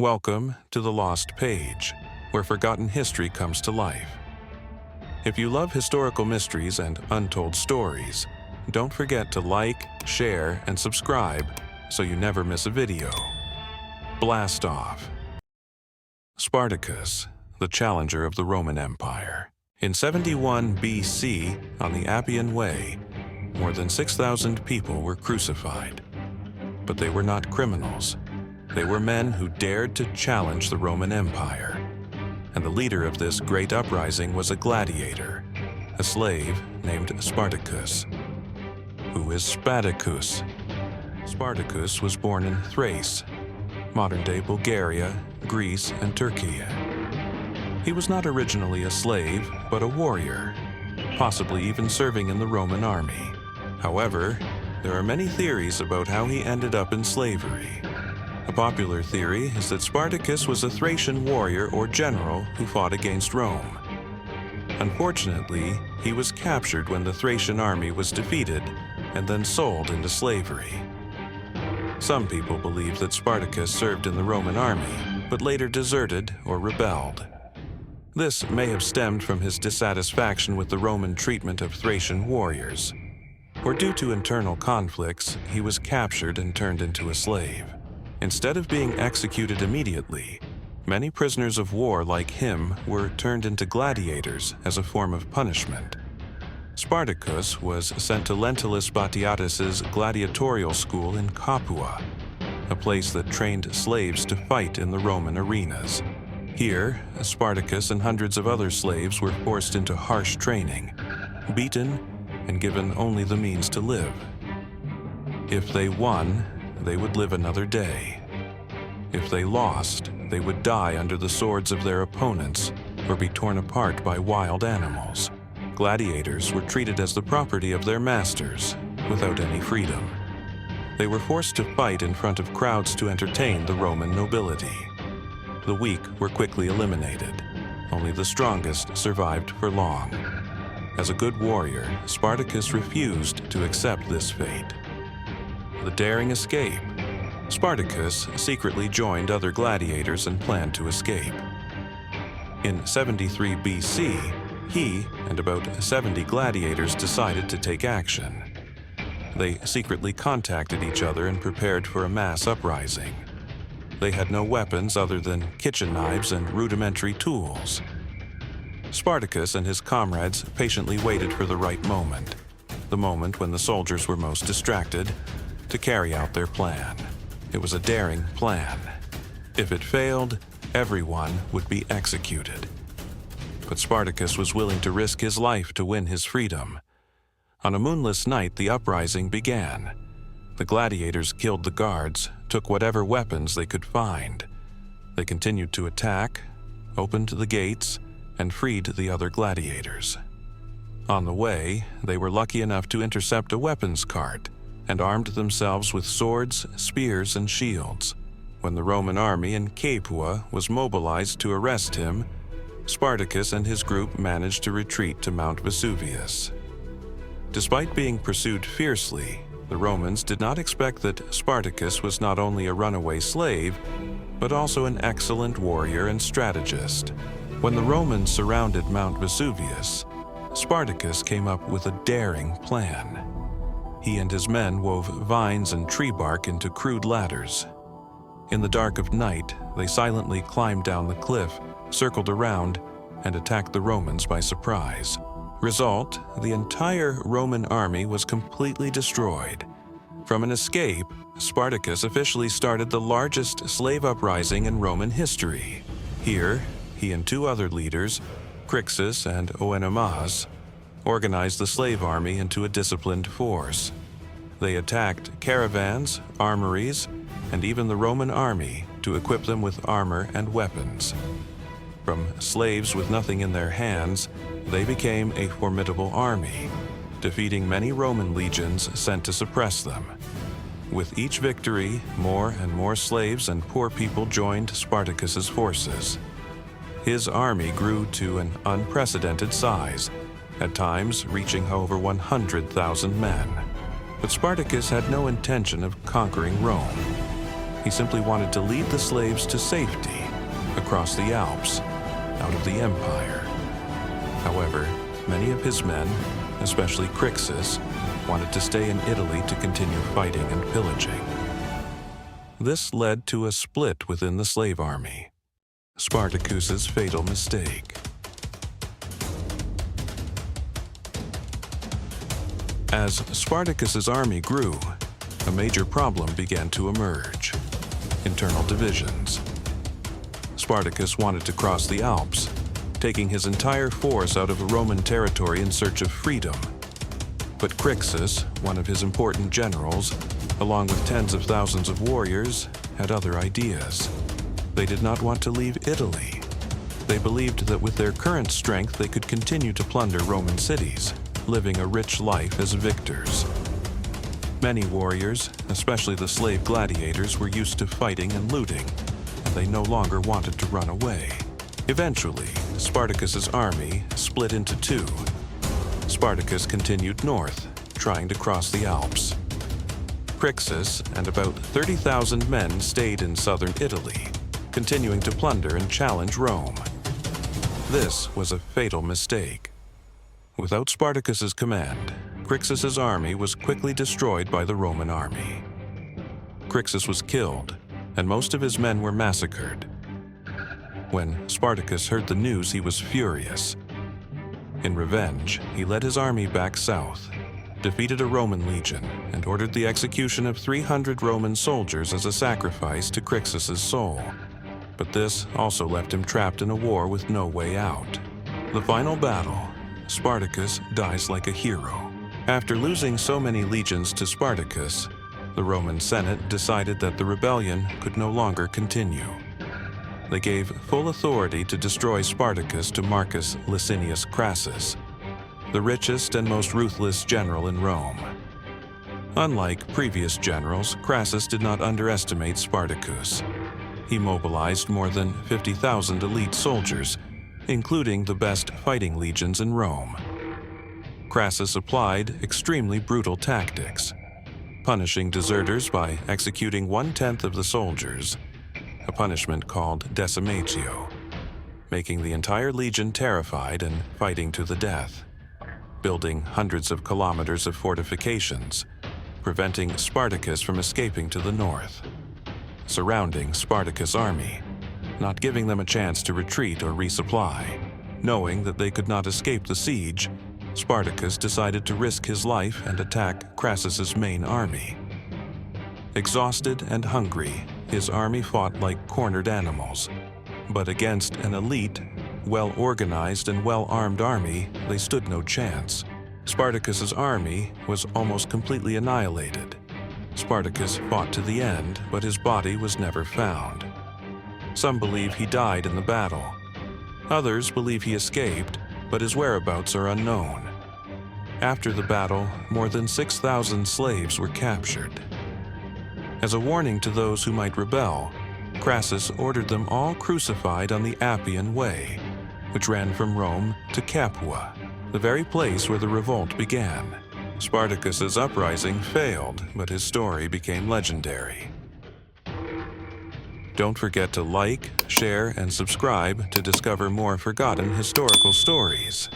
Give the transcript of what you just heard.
Welcome to the Lost Page, where forgotten history comes to life. If you love historical mysteries and untold stories, don't forget to like, share, and subscribe so you never miss a video. Blast off. Spartacus, the challenger of the Roman Empire. In 71 BC, on the Appian Way, more than 6,000 people were crucified. But they were not criminals. They were men who dared to challenge the Roman Empire. And the leader of this great uprising was a gladiator, a slave named Spartacus. Who is Spartacus? Spartacus was born in Thrace, modern-day Bulgaria, Greece, and Turkey. He was not originally a slave, but a warrior, possibly even serving in the Roman army. However, there are many theories about how he ended up in slavery. A popular theory is that Spartacus was a Thracian warrior or general who fought against Rome. Unfortunately, he was captured when the Thracian army was defeated and then sold into slavery. Some people believe that Spartacus served in the Roman army, but later deserted or rebelled. This may have stemmed from his dissatisfaction with the Roman treatment of Thracian warriors, or due to internal conflicts, he was captured and turned into a slave. Instead of being executed immediately, many prisoners of war like him were turned into gladiators as a form of punishment. Spartacus was sent to Lentulus Batiatus's gladiatorial school in Capua, a place that trained slaves to fight in the Roman arenas. Here, Spartacus and hundreds of other slaves were forced into harsh training, beaten, and given only the means to live. If they won, they would live another day. If they lost, they would die under the swords of their opponents or be torn apart by wild animals. Gladiators were treated as the property of their masters, without any freedom. They were forced to fight in front of crowds to entertain the Roman nobility. The weak were quickly eliminated. Only the strongest survived for long. As a good warrior, Spartacus refused to accept this fate. The daring escape. Spartacus secretly joined other gladiators and planned to escape. In 73 BC, he and about 70 gladiators decided to take action. They secretly contacted each other and prepared for a mass uprising. They had no weapons other than kitchen knives and rudimentary tools. Spartacus and his comrades patiently waited for the right moment, the moment when the soldiers were most distracted, to carry out their plan. It was a daring plan. If it failed, everyone would be executed. But Spartacus was willing to risk his life to win his freedom. On a moonless night, the uprising began. The gladiators killed the guards, took whatever weapons they could find. They continued to attack, opened the gates, and freed the other gladiators. On the way, they were lucky enough to intercept a weapons cart and armed themselves with swords, spears, and shields. When the Roman army in Capua was mobilized to arrest him, Spartacus and his group managed to retreat to Mount Vesuvius. Despite being pursued fiercely, the Romans did not expect that Spartacus was not only a runaway slave, but also an excellent warrior and strategist. When the Romans surrounded Mount Vesuvius, Spartacus came up with a daring plan. He and his men wove vines and tree bark into crude ladders. In the dark of night, they silently climbed down the cliff, circled around, and attacked the Romans by surprise. Result, the entire Roman army was completely destroyed. From an escape, Spartacus officially started the largest slave uprising in Roman history. Here, he and two other leaders, Crixus and Oenomaus, organized the slave army into a disciplined force. They attacked caravans, armories, and even the Roman army to equip them with armor and weapons. From slaves with nothing in their hands, they became a formidable army, defeating many Roman legions sent to suppress them. With each victory, more and more slaves and poor people joined Spartacus's forces. His army grew to an unprecedented size, at times reaching over 100,000 men. But Spartacus had no intention of conquering Rome. He simply wanted to lead the slaves to safety across the Alps, out of the empire. However, many of his men, especially Crixus, wanted to stay in Italy to continue fighting and pillaging. This led to a split within the slave army, Spartacus's fatal mistake. As Spartacus's army grew, a major problem began to emerge: internal divisions. Spartacus wanted to cross the Alps, taking his entire force out of Roman territory in search of freedom. But Crixus, one of his important generals, along with tens of thousands of warriors, had other ideas. They did not want to leave Italy. They believed that with their current strength they could continue to plunder Roman cities, living a rich life as victors. Many warriors, especially the slave gladiators, were used to fighting and looting, and they no longer wanted to run away. Eventually, Spartacus's army split into two. Spartacus continued north, trying to cross the Alps. Crixus and about 30,000 men stayed in southern Italy, continuing to plunder and challenge Rome. This was a fatal mistake. Without Spartacus's command, Crixus's army was quickly destroyed by the Roman army. Crixus was killed, and most of his men were massacred. When Spartacus heard the news, he was furious. In revenge, he led his army back south, defeated a Roman legion, and ordered the execution of 300 Roman soldiers as a sacrifice to Crixus's soul. But this also left him trapped in a war with no way out. The final battle, Spartacus dies like a hero. After losing so many legions to Spartacus, the Roman Senate decided that the rebellion could no longer continue. They gave full authority to destroy Spartacus to Marcus Licinius Crassus, the richest and most ruthless general in Rome. Unlike previous generals, Crassus did not underestimate Spartacus. He mobilized more than 50,000 elite soldiers, including the best fighting legions in Rome. Crassus applied extremely brutal tactics, punishing deserters by executing 1/10 of the soldiers, a punishment called decimatio, making the entire legion terrified and fighting to the death, building hundreds of kilometers of fortifications, preventing Spartacus from escaping to the north, surrounding Spartacus' army, not giving them a chance to retreat or resupply. Knowing that they could not escape the siege, Spartacus decided to risk his life and attack Crassus's main army. Exhausted and hungry, his army fought like cornered animals. But against an elite, well-organized and well-armed army, they stood no chance. Spartacus's army was almost completely annihilated. Spartacus fought to the end, but his body was never found. Some believe he died in the battle. Others believe he escaped, but his whereabouts are unknown. After the battle, more than 6,000 slaves were captured. As a warning to those who might rebel, Crassus ordered them all crucified on the Appian Way, which ran from Rome to Capua, the very place where the revolt began. Spartacus's uprising failed, but his story became legendary. Don't forget to like, share, and subscribe to discover more forgotten historical stories.